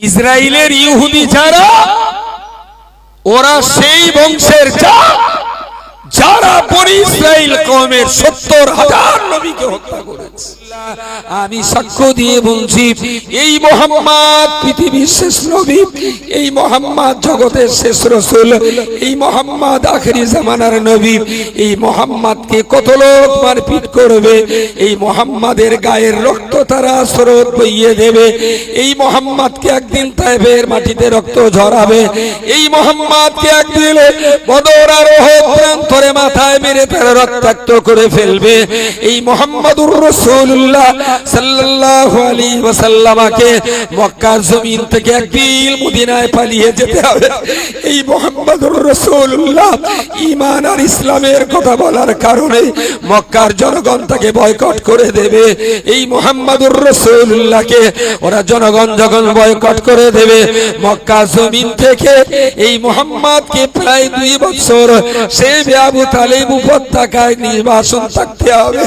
ইসরায়েলের ইহুদি যারা, ওরা সেই বংশের যারা বনি ইসরায়েল কওমের 70,000 নবীকে হত্যা করেছে। আমি সাক্ষ্য দিয়ে বলছি, এই মুহাম্মদ পৃথিবীর শেষ নবী, এই মুহাম্মদ জগতের শেষ রাসূল, এই মুহাম্মদ আখেরি জামানার নবী। এই মুহাম্মদকে কত লোক মারপিট করবে, এই মুহাম্মাদের গায়ের রক্ত তারা স্রোত বইয়ে দেবে। এই মুহাম্মদকে একদিন তায়েফের মাটিতে রক্ত ঝরাবে। এই মুহাম্মদকে একদিন বদর আর উহুদ প্রান্তরে মাথায় মেরে তারা রক্তাক্ত করে ফেলবে। এই মুহাম্মদুর রাসূলুল্লাহ সাল্লাল্লাহু আলাইহি ওয়াসাল্লামকে মক্কার জমিন থেকে একদিন মদিনায় পালিয়ে যেতে হবে। এই মুহাম্মদুর রাসূলুল্লাহ ঈমান আর ইসলামের কথা বলার কারণে মক্কার জনগণ তাকে বয়কট করে দেবে। এই মুহাম্মদুর রাসূলুল্লাহকে ওরা জনগণ যখন বয়কট করে দেবে, মক্কা জমিন থেকে এই মুহাম্মদকে প্রায় 2 বছর সে আবু তালেব উপত্যকায় নির্বাসন থাকতে হবে।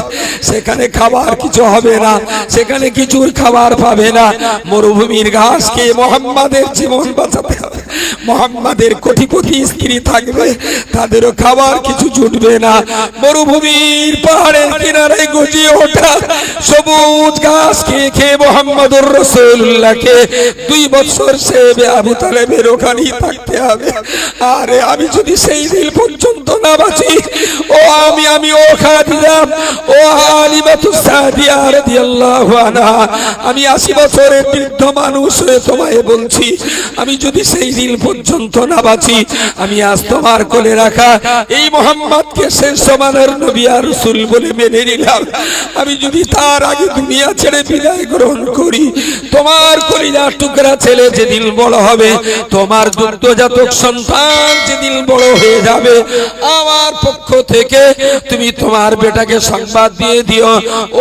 সেখানে খাবার কিছু হবে না, সেখানে কিছুর খাবার পাবে না। মরুভূমির ঘাস খেয়ে মুহাম্মাদের জীবন বাঁচাতে হবে। মুহাম্মাদের কোটি কোটি স্ত্রী থাকবে, তাদেরও খাবার কিছু জুটবে না। মরুভূমির পাহাড়ের কিনারে গজিয়ে ওঠা সবুজ ঘাস খেয়ে খেয়ে মুহাম্মদুর রাসূলুল্লাহকে 2 বছর সে আবু তালেবের ওখানেই থাকতে হবে। আরে আমি যদি সেই দিন পর্যন্ত না বাঁচি, ও আমি ও খাদিজা, ও হালিমাতুস সাদিয়া রাদিয়াল্লাহু আনহা, আমি 80 বছরের বৃদ্ধ মানুষ হয়ে তোমায় বলছি, আমি যদি সেই দিন পর্যন্ত না বাঁচি, আমি আজ তোমার কোলে রাখা এই মুহাম্মদকে শেষ জমানার নবী আর রাসূল বলে মেনে নিলাম। আমি যদি তার আগে দুনিয়া ছেড়ে বিদায় গ্রহণ করি, তোমার কলিজার টুকরা ছেলে যেদিন বড় হবে, তোমার দুগ্ধজাতক সন্তান যেদিন বড় হয়ে যাবে, আমার পক্ষ থেকে তুমি তোমার বেটাকে সংবাদ দিয়ে দিও,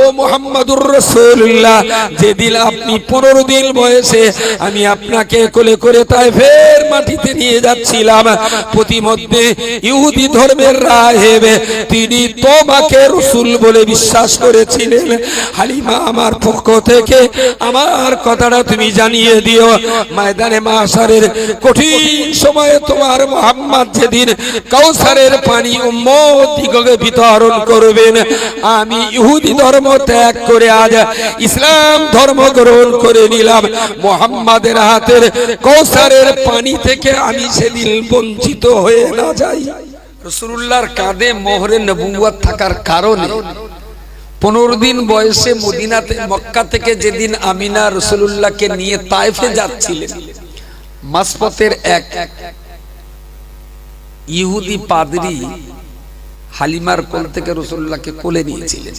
ও মুহাম্মদুর রাসূলুল্লাহ, যেদিন আপনি 15 দিন বয়সে আমি আপনাকে কোলে করে তায়েফের মাটিতে নিয়ে যাচ্ছিলাম, প্রতিমধ্যে ইহুদি ধর্মের রাহেব তিনি তোমাকে রাসূল বলে বিশ্বাস করেছিলেন। হালিমা, আমার পক্ষ থেকে আমার কথাটা তুমি জানিয়ে দিও। ময়দানে মাহশারের কঠিন সময়ে তোমার মুহাম্মদ যেদিন কাউসারের পানি উম্মতদিগকে বিতরণ করবেন, আমি ইহুদি ধর্ম ত্যাগ করে আজ ইসলাম ধর্ম গ্রহণ করে নিলাম। মুহাম্মাদের হাতের কাউসারের পানি থেকে আমি সেদিন বঞ্চিত হয়ে না যাই। রাসূলুল্লাহর কাঁধে মোহরে নবুয়ত থাকার কারণে 15 দিন বয়সে মদিনাতে মক্কা থেকে যেদিন আমিনা রাসূলুল্লাহকে নিয়ে তায়েফে যাচ্ছিলেন, মাসপথের এক ইহুদি পাদ্রী হালিমার কোল থেকে রাসূলুল্লাহকে কোলে নিয়েছিলেন।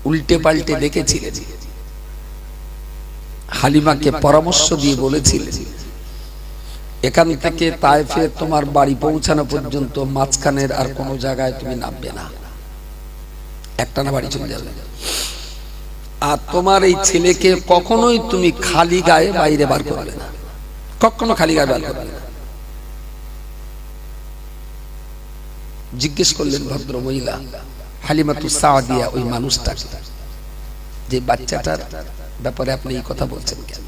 উল্টে পাল্টে দেখেছিলেন, হালিমাকে পরামর্শ দিয়ে বলেছিলেন, এখান থেকে তায়েফে তোমার বাড়ি পৌঁছানো পর্যন্ত মাঝখানের আর কোনো জায়গায় তুমি নামবে না, একটানা বাড়ি চলে যাবে। আর তোমার এই ছেলেকে কখনোই তুমি খালি গায়ে বাইরে বার করবে না, কখনো খালি গায়ে বার করবে না। জিজ্ঞেস করলেন ভদ্র মহিলা হালিমাতুস সাদিয়া ওই মানুষটাকে, যে বাচ্চাটার ব্যাপারে আপনি এই কথা বলছেন কেন?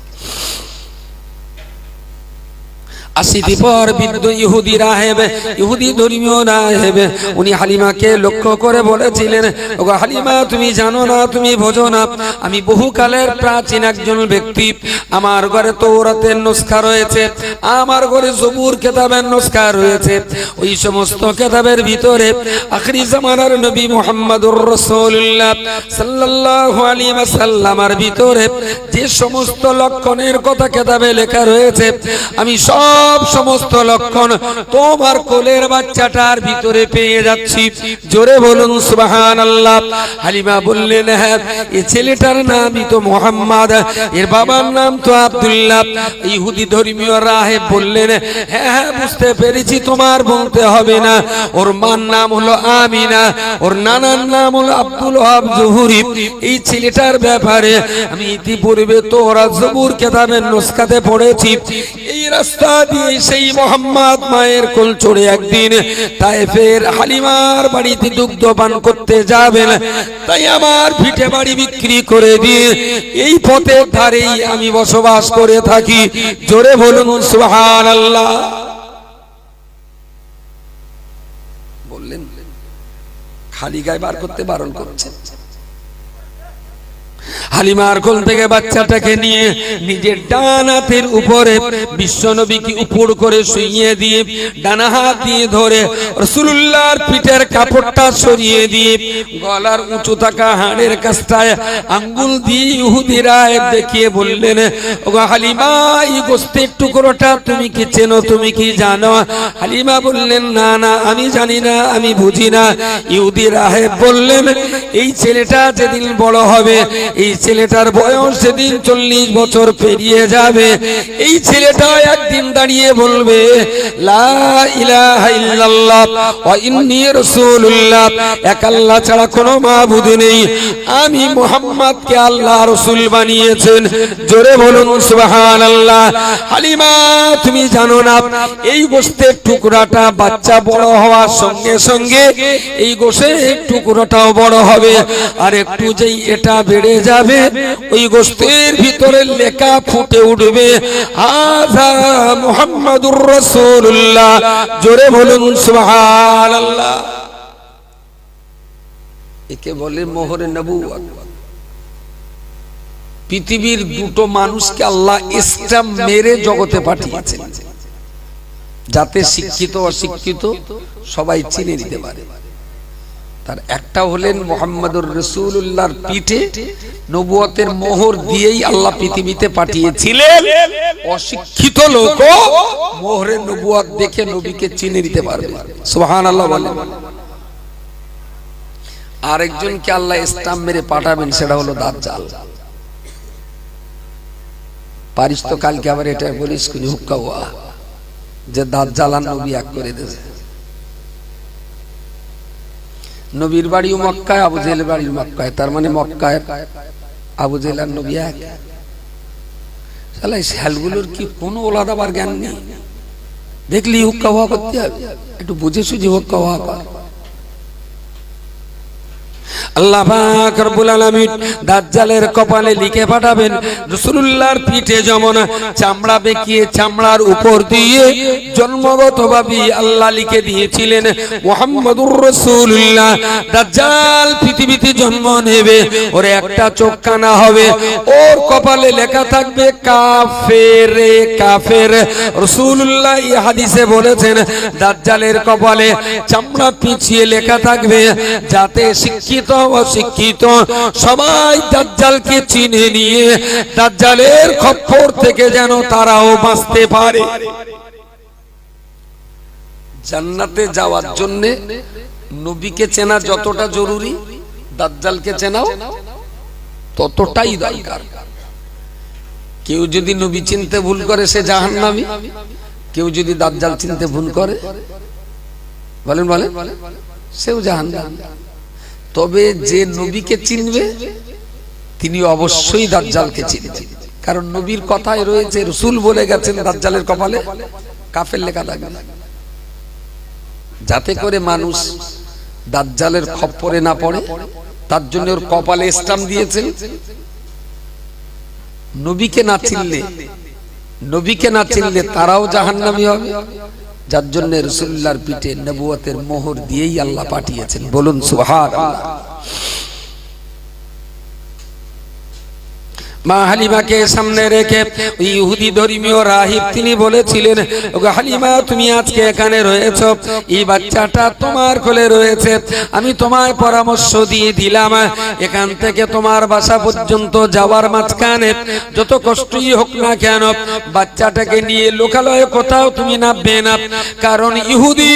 80 পর বৃদ্ধ ইহুদি রাহেব, ইহুদি ধর্মীয় রাহেব, উনি হালিমাকে লক্ষ্য করে বলেছিলেন, ওগো হালিমা, তুমি জানো না, তুমি বোঝো না, আমি বহুকালের প্রাচীন একজন ব্যক্তি। আমার ঘরে তাওরাতের নুসখা রয়েছে, আমার ঘরে জবুর কিতাবের নুসখা রয়েছে। ওই সমস্ত কিতাবের ভিতরে আখিরি জামানার নবী মুহাম্মদুর রাসূলুল্লাহ সাল্লাল্লাহু আলাইহি ওয়াসাল্লামের ভিতরে যে সমস্ত লক্ষণের কথা কিতাবে লেখা রয়েছে, আমি সমস্ত লক্ষণ তোমার কোলের বাচ্চাটার ভিতরে পেয়ে যাচ্ছি। জোরে বলুন সুবহানাল্লাহ। হালিমা বললেন, হ্যাঁ, এই ছেলেটার নামই তো মুহাম্মদ, এর বাবার নাম তো আব্দুল্লাহ। ইহুদি ধর্মীয় রাহেব বললেন, হ্যাঁ হ্যাঁ, বুঝতে পেরেছি, তোমার বলতে হবে না। ওর মার নাম হলো আমিনা, ওর নানার নাম হলো আব্দুল ওয়াহাব জুহুরি। এই ছেলেটার ব্যাপারে আমি ইতিপূর্বে তোরা জবুর কিতাবের নুসখাতে পড়েছি। এই রাস্তা দিয়ে সেই মুহাম্মদ মায়ের কোল চড়ে একদিন তায়েফের হালিমার বাড়িতে দুগ্ধ পান করতে করতে যাবেন, তাই আমার ভিটে বাড়ি বিক্রি করে দিয়ে এই পথের ধারেই আমি বসবাস করে থাকি। জোরে বলুন সুবহানাল্লাহ। বললেন খালি গায়ে বার করতে বারণ করছেন। হালিমার কোল থেকে বাচ্চাটাকে নিয়ে নিজের ডান হাতের উপরে বিশ্বনবীকে উপর করে শুইয়ে দিয়ে ডানা হাত দিয়ে ধরে রাসূলুল্লাহর পিঠের কাপড়টা সরিয়ে দিয়ে গলার উঁচু থাকা হাড়ের কাছটায় আঙ্গুল দিয়ে ইহুদিরা দেখিয়ে বললেন, ওগো হালিমা, এই গোশতের টুকরোটা তুমি কি চেনো, তুমি কি জানো? হালিমা বললেন, না না, আমি জানি না, আমি বুঝি না। ইহুদি রাহেব বললেন, এই ছেলেটা যেদিন বড় হবে, এই ছেলেটার বয়স সেদিন 40 বছর পেরিয়ে যাবে, এই ছেলেটা একদিন দাঁড়িয়ে বলবে, লা ইলাহা ইল্লাল্লাহ ওয়া ইন্নী রাসূলুল্লাহ, এক আল্লাহ ছাড়া কোনো মাবুদ নেই, আমি মুহাম্মদকে আল্লাহ রাসূল বানিয়েছেন। জোরে বলুন সুবহানাল্লাহ। হালিমা, তুমি জানো না, এই গোশতের টুকরাটা বাচ্চা বড় হওয়ার সঙ্গে সঙ্গে এই গোশতের টুকরোটাও বড় হবে, আর একটু যেই এটা বেড়ে যাবে, ওই গোশতের ভিতরে লেখা ফুটে উঠবে, হাযা মুহাম্মাদুর রাসূলুল্লাহ। জোরে বলুন সুবহানাল্লাহ। একে বলে মোহরে নবুয়ত। পৃথিবীর দুটো মানুষকে আল্লাহ স্ট্যাম্প মেরে জগতে পাঠিয়েছেন, যাতে শিক্ষিত অশিক্ষিত সবাই চিনে নিতে পারে। তার একটা হলেন মুহাম্মাদুর রাসূলুল্লাহর পিঠে নবুয়তের মোহর দিয়েই আল্লাহ পৃথিবীতে পাঠিয়েছিলেন। অশিক্ষিত লোকও মোহরে নবুয়ত দেখে নবীকে চিনে নিতে পারবে। সুবহানাল্লাহ বলেন। আরেকজনকে আল্লাহ স্ট্যাম্প মেরে পাঠাবেন, সেটা হলো দাজ্জাল। পারিস তো কালকে আবার এটা বলিস কোন হুক্কা ওয়া যে দাজ্জাল আর নবী এক করে দিয়েছে। নবীর বাড়িও মক্কায়, আবু জেহেলের বাড়িও মক্কায়, তার মানে মক্কায় আবু জেহেল আর নবী এক। শালা এই শালগুলোর কি কোনো ওলাদাবার জ্ঞান নেই? দেখলি হুক্কা ওয়া করতে হবে, একটু বুঝে সুঝে হুক্কা ওয়া কর। আল্লাহ পাক রব্বুল আলামিন দাজ্জালের কপালে লিখে পাঠাবেন, রাসূলুল্লাহর পিঠে যেমন চামড়া বেঁকিয়ে চামড়ার উপর দিয়ে জন্মগতভাবে আল্লাহ লিখে দিয়েছিলেন মুহাম্মাদুর রাসূলুল্লাহ। দাজ্জাল পৃথিবীতে জন্ম নেবে, ওর একটা চোখ কানা হবে, ওর কপালে লেখা থাকবে কাফের কাফের। রাসূলুল্লাহ এই হাদিসে বলেছেন, দাজ্জালের কপালে চামড়া পিছিয়ে লেখা থাকবে, যাতে শিক্ষিত অশিক্ষিত সবাই দাজ্জালকে চিনে নিয়ে দাজ্জালের খপ্পর থেকে যেন তারাও বাঁচতে পারে। জান্নাতে যাওয়ার জন্য নবীকে চেনা যতটা জরুরি, দাজ্জালকে চেনাও ততটাই দরকার। কেউ যদি নবী চিনতে ভুল করে সে জাহান্নামী, কেউ যদি দাজ্জাল চিনতে ভুল করে বলেন বলেন সেও জাহান্নামী। তবে যে নবীকে চিনবে তিনি অবশ্যই দাজ্জালকে চিনবেন, কারণ নবীর কথায় রয়েছে, রাসূল বলে গেছেন দাজ্জালের কপালে কাফের লেখা থাকবে, যাতে করে মানুষ দাজ্জালের খপ্পরে না পড়ে। তার জন্য ওর কপালে স্ট্যাম্প দিয়েছেন। নবীকে না চিনলে তারাও জাহান্নামী হবে, যার জন্য রাসূলুল্লাহর পিঠে নবুয়তের মোহর দিয়েই আল্লাহ পাঠিয়েছেন। বলুন সুবহানাল্লাহ। মা হালিমাকে সামনে রেখে ইহুদি ধর্মীয় রাহিব তিনি বলেছিলেন, ওগো হালিমা, তুমি আজকে এখানে রয়েছো, এই বাচ্চাটা তোমার কোলে রয়েছে, আমি তোমায় পরামর্শ দিয়ে দিলাম, এখান থেকে তোমার বাসা পর্যন্ত যাওয়ার মাঝখানে যত কষ্টই হোক না কেন, বাচ্চাটাকে নিয়ে লোকালয়ে কোথাও তুমি নামবে না। কারণ ইহুদি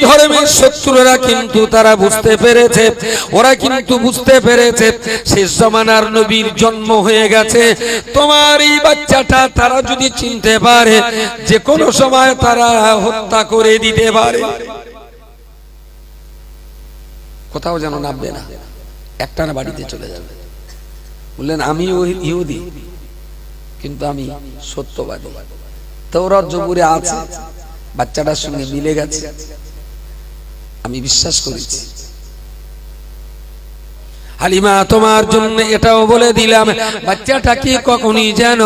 ধর্মের শত্রুরা কিন্তু তারা বুঝতে পেরেছে, ওরা কিন্তু বুঝতে পেরেছে শেষ জামানার নবীর জন্ম হয়ে গেছে। তোমার এই বাচ্চাটা তারা যদি চিনতে পারে, যে কোনো সময় তারা হত্যা করে দিতে পারে। কোথাও যেন নামবে না, একটানা বাড়িতে চলে যাবে। বললেন, আমি ইহুদি কিন্তু আমি সত্যবাদী, তাওরাত জবুরে আছে, বাচ্চাটার সঙ্গে মিলে গেছে, আমি বিশ্বাস করেছি। হালিমা তোমার জন্য এটাও বলে দিলাম, বাচ্চাটাকে কখনই যেন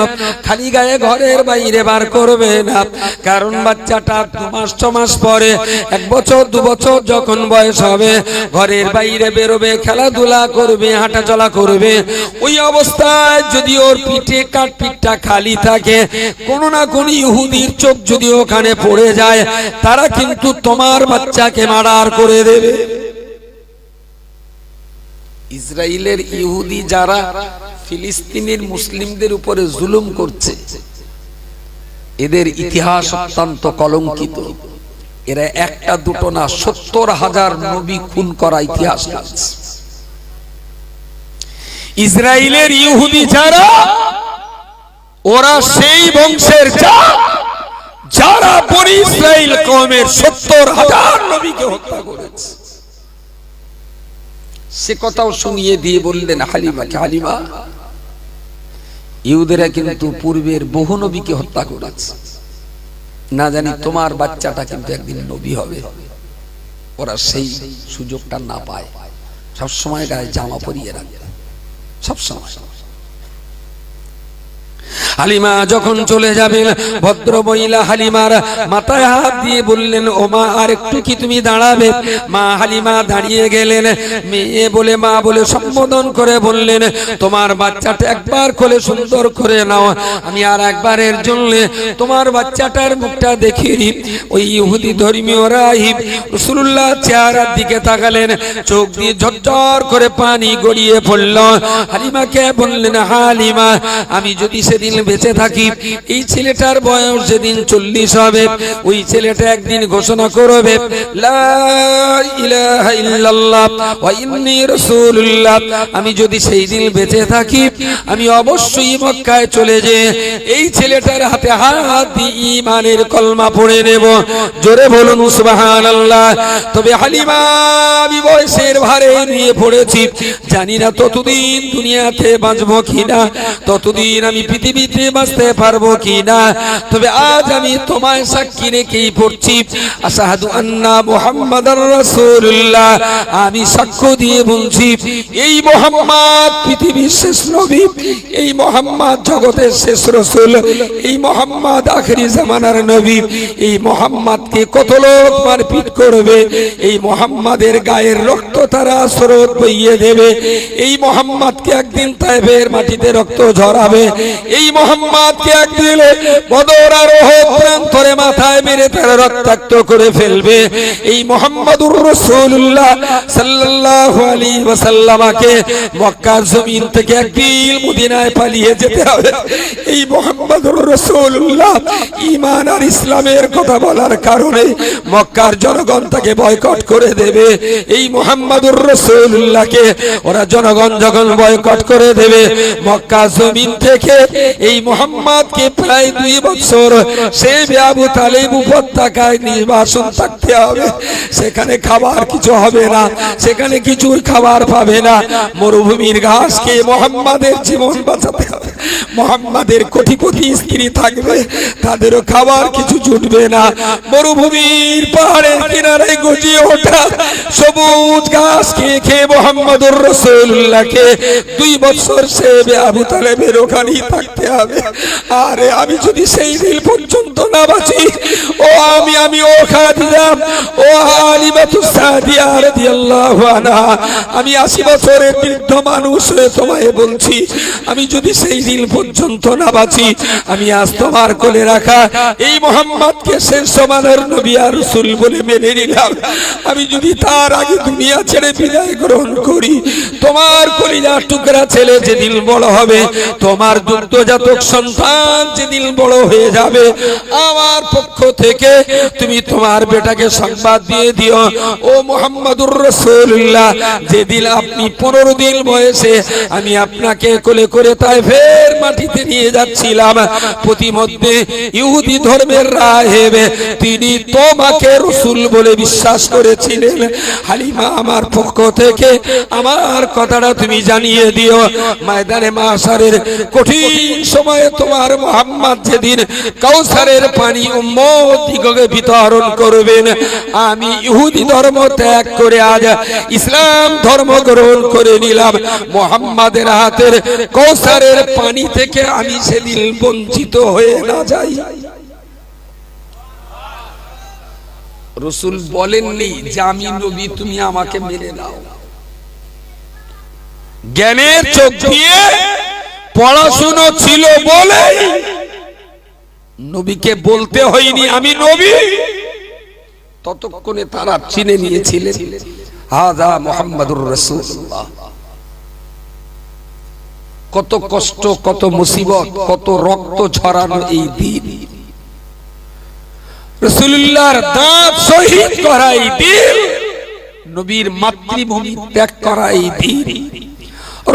খালি গায়ে ঘরের বাইরে বার করবে না, কারণ বাচ্চাটা 2 মাস 6 মাস পরে 1 বছর 2 বছর যখন বয়স হবে ঘরের বাইরে বেরোবে, খেলাধুলা করবে, হাঁটাচলা করবে। ওই অবস্থায় যদি ওর পিঠে পিঠটা খালি থাকে, কোনো না কোনো ইহুদির চোখ যদি ওখানে পড়ে যায়, তারা কিন্তু তোমার বাচ্চাকে মার্ডার করে দেবে। ইসরায়েলের ইহুদি যারা ফিলিস্তিনের মুসলিমদের উপরে জুলুম করছে, এদের ইতিহাস অত্যন্ত কলঙ্কিত। এরা একটা দুটো না, 70,000 নবী খুন করা ইতিহাস আছে। ইসরায়েলের ইহুদি যারা, ওরা সেই বংশের যারা বনি ইসরায়েল কওমের 70,000 নবীকে হত্যা করেছে। সে কথাও শুনিয়ে দিয়ে বললেন হালিমাকে, হালিমা, ইহুদিরা কিন্তু পূর্বের বহু নবীকে হত্যা করেছে, না জানি তোমার বাচ্চাটা কিন্তু একদিন নবী হবে। ওরা সেই সুযোগটা না পায়, সবসময় গায়ে জামা পরিয়ে রাখে, সবসময়। হালিমা যখন চলে যাবেন, ভদ্র মহিলা হালিমার মাথায় হাত দিয়ে বললেন, ও মা, আর একটু কি তুমি দাঁড়াবে? মা হালিমা দাঁড়িয়ে গেলেন। মেয়ে বলে, মা বলে সম্বোধন করে বললেন, তোমার বাচ্চাটা একবার কোলে সুন্দর করে নাও, আমি আর একবারের জন্য তোমার বাচ্চাটার মুখটা দেখিনি। ওই ইহুদি ধর্মীয় রাহিব রাসূলুল্লাহ চেহারার দিকে তাকালেন, চোখ দিয়ে ঝরঝর করে পানি গড়িয়ে পড়ল। হালিমাকে বললেন, হালিমা, আমি যদি সেদিন বেঁচে থাকি, এই ছেলেটার বয়স যেদিন 40 হবে, ওই ছেলেটা একদিন ঘোষণা করবে, লা ইলাহা ইল্লাল্লাহ ওয়া ইন্নী রাসূলুল্লাহ। আমি যদি সেই দিন বেঁচে থাকি, আমি অবশ্যই মক্কায় চলে যেয়ে এই ছেলেটার হাতে হাত দিয়ে ঈমানের কলমা পড়ে নেব। জোরে বলুন সুবহানাল্লাহ। তবে হালিমা, আমি বয়সের ভারে নিয়ে পড়েছি, জানি না ততদিন দুনিয়াতে বাঁচবো কিনা, ততদিন আমি পৃথিবীতে বাঁচতে পারবো কিনা। তবে আজ আমি তোমায় সাক্ষী রেখেই পড়ছি, আশহাদু আন্না মুহাম্মাদার রাসূলুল্লাহ, আমি সাক্ষ্য দিয়ে বলছি, এই মুহাম্মদ পৃথিবীর শেষ নবী, এই মুহাম্মদ জগতের শেষ রাসূল, এই মুহাম্মদ আখেরি জামানার নবী। এই মুহাম্মদকে কত লোক মারপিট করবে, এই মুহাম্মাদের গায়ের রক্ত তারা স্রোত বইয়ে দেবে, এই মুহাম্মদকে একদিন তায়েফের মাটিতে রক্ত ঝরাবে, এই মুহাম্মদকে একদিন বদর আর উহুদ প্রান্তরে মাথায় মেরে তারা রক্তাক্ত করে ফেলবে। এই মুহাম্মাদুর রাসূলুল্লাহ সাল্লাল্লাহু আলাইহি ওয়াসাল্লামকে মক্কার জমিন থেকে একদিন মদিনায় পালিয়ে যেতে হবে। এই মুহাম্মাদুর রাসূলুল্লাহ ঈমান আর ইসলামের কথা বলার কারণে মক্কার জনগণ তাকে বয়কট করে দেবে। এই মুহাম্মাদুর রাসূলুল্লাহকে ওরা জনগণ যখন বয়কট করে দেবে, মক্কা জমিন থেকে এই মুহাম্মদকে প্রায় 2 বছর সে আবু তালিব উপত্যকায় নির্বাসন থাকতে হবে। সেখানে খাবার কিছু হবে না, সেখানে কিছু খাবার পাবে না, মরুভূমির ঘাস খেয়ে মুহাম্মাদের জীবন বাঁচাতে হবে। মুহাম্মাদের কোটিপতি স্ত্রী থাকবে, তাদেরও খাবার কিছু জুটবে না। মরুভূমির পাহাড়ের কিনারে গজিয়ে ওঠা সবুজ ঘাস খেয়ে খেয়ে মুহাম্মাদুর রাসূলুল্লাহকে 2 বছর সে আবু তালেবের ওখানেই থাকতে হবে। আরে আমি যদি সেই দিন পর্যন্ত না বাঁচি, ও আমি ও খাদিজা, ও হালিমাতুস সাদিয়া রাদিয়াল্লাহু আনহা, আমি 80 বছরের বৃদ্ধ মানুষ হয়ে তোমায় বলছি, আমি যদি সেই দিন পর্যন্ত না বাঁচি, আমি আজ তোমার কোলে রাখা এই মুহাম্মদকে শেষ জামানার নবী আর রাসূল বলে মেনে নিলাম। আমি যদি তার আগে দুনিয়া ছেড়ে বিদায় গ্রহণ করি, তোমার কলিজার টুকরা ছেলে যেদিন বড় হবে, তোমার দুগ্ধজাতক সন্তান যেদিন বড় হয়ে যাবে, আমার পক্ষ থেকে তুমি তোমার বেটাকে সংবাদ দিয়ে দিও, ও মুহাম্মাদুর রাসূলুল্লাহ, যেদিন আপনি 15 দিন বয়সে আমি আপনাকে কোলে করে তায়েফের দেশের মাটিতে নিয়ে যাচ্ছিলাম, প্রতিমধ্যে ইহুদি ধর্মের রাহেব তিনি তোমাকে রাসূল বলে বিশ্বাস করেছিলেন। হালিমা আমার পক্ষ থেকে আমার কথাটা তুমি জানিয়ে দিও, ময়দানে মাশারের কঠিন সময়ে তোমার মুহাম্মদ যেদিন কাউসারের পানি উম্মতদিগকে বিতরণ করবেন, আমি ইহুদি ধর্ম ত্যাগ করে আজ ইসলাম ধর্ম গ্রহণ করে নিলাম। মুহাম্মাদের হাতের কাউসারের পানি থেকে আমি সেদিন বঞ্চিত হয়ে না যাই। রাসূল বলেননি যে আমি নবী তুমি আমাকে মেনে নাও। জ্ঞানের চোখ দিয়ে পড়াশুনো ছিল বলে নবীকে বলতে হয়নি আমি নবী, ততক্ষণে তারা চিনে নিয়েছিলেন হাযা মুহাম্মাদুর রাসূলুল্লাহ। কত কষ্ট, কত মুসিবত, কত রক্ত ঝরানো এই দিন, রাসূলুল্লাহর দাঁত শহীদ করা এই দিন, নবীর মাতৃভূমি ত্যাগ করা এই দিন,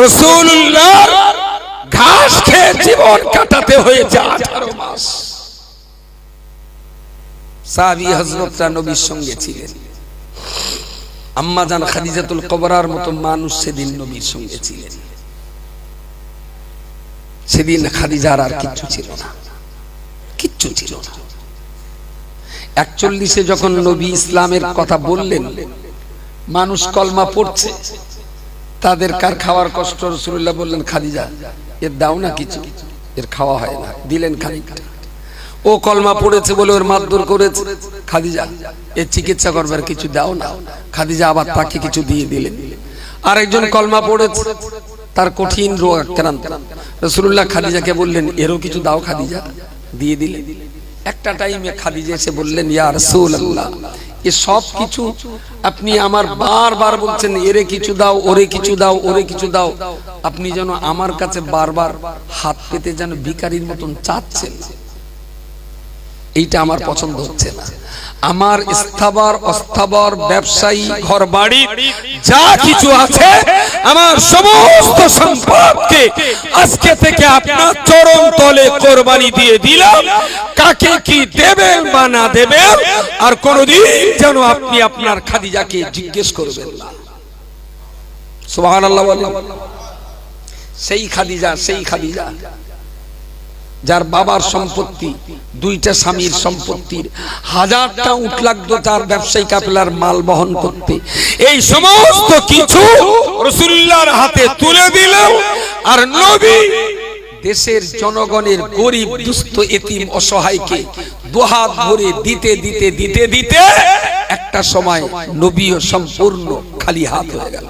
রাসূলুল্লাহ ঘাস খেয়ে জীবন কাটাতে হয়েছে 18 মাস। সাহাবী হযরতরা নবীর সঙ্গে ছিলেন। আম্মা জান খাদিজাতুল কুবরার মতো মানুষ সেদিন নবীর সঙ্গে ছিলেন। সেদিন খাদিজার আর কিচ্ছু ছিল না, কিচ্ছু ছিল না। 41-এ যখন নবী ইসলামের কথা বললেন, মানুষ কলমা পড়ছে, তাদের কার খাওয়ার কষ্ট, রাসূলুল্লাহ বললেন খাদিজা এর দাও না কিছু, এর খাওয়া হয় না, দিলেন খানিকটা। ও কলমা পড়েছে বলে ওর মারধর করেছে, খাদিজা এর চিকিৎসা করবার কিছু দাও না, খাদিজা আবার তাকে কিছু দিয়ে দিলেন। আরেকজন কলমা পড়েছে, তার কঠিন রোগ আক্রান্ত, রাসূলুল্লাহ খাদিজাকে বললেন এরও কিছু দাও, খাদিজা দিয়ে দিলেন। একটা টাইমে খাদিজা এসে বললেন ইয়া রাসূলুল্লাহ এ সব কিছু আপনি আমার বারবার বলছেন এরে কিছু দাও, ওরে কিছু দাও, ওরে কিছু দাও, আপনি যেন আমার কাছে বারবার হাত পেতে যেন ভিখারির মতন চাচ্ছেন, এইটা আমার পছন্দ হচ্ছে না। আমার স্থাবর অস্থাবর ব্যবসায়ী ঘর বাড়ি যা কিছু আছে, আমার সমস্ত সম্পদকে আজকে থেকে আপনার চরণ তলে কোরবানি দিয়ে দিলাম। কাকে কি দেবেন বা না দেবেন আর কোনদিন যেন আপনি আপনার খাদিজাকে জিজ্ঞেস করবেন না। সুবহানাল্লাহ বলেন। সেই খাদিজা, সেই খাদিজা যার বাবার সম্পত্তি, দুইটা স্বামীর সম্পত্তির 1000টা উট লাগতো তার ব্যবসায়ী কাফেলার মাল বহন করতে, এই সমস্ত কিছু রাসূলুল্লাহর হাতে তুলে দিলেন। আর নবী দেশের জনগণের গরিব দুস্থ এতিম অসহায়কে দুহাত ভরে দিতে দিতে দিতে দিতে একটা সময় নবীও সম্পূর্ণ খালি হাত হয়ে গেল।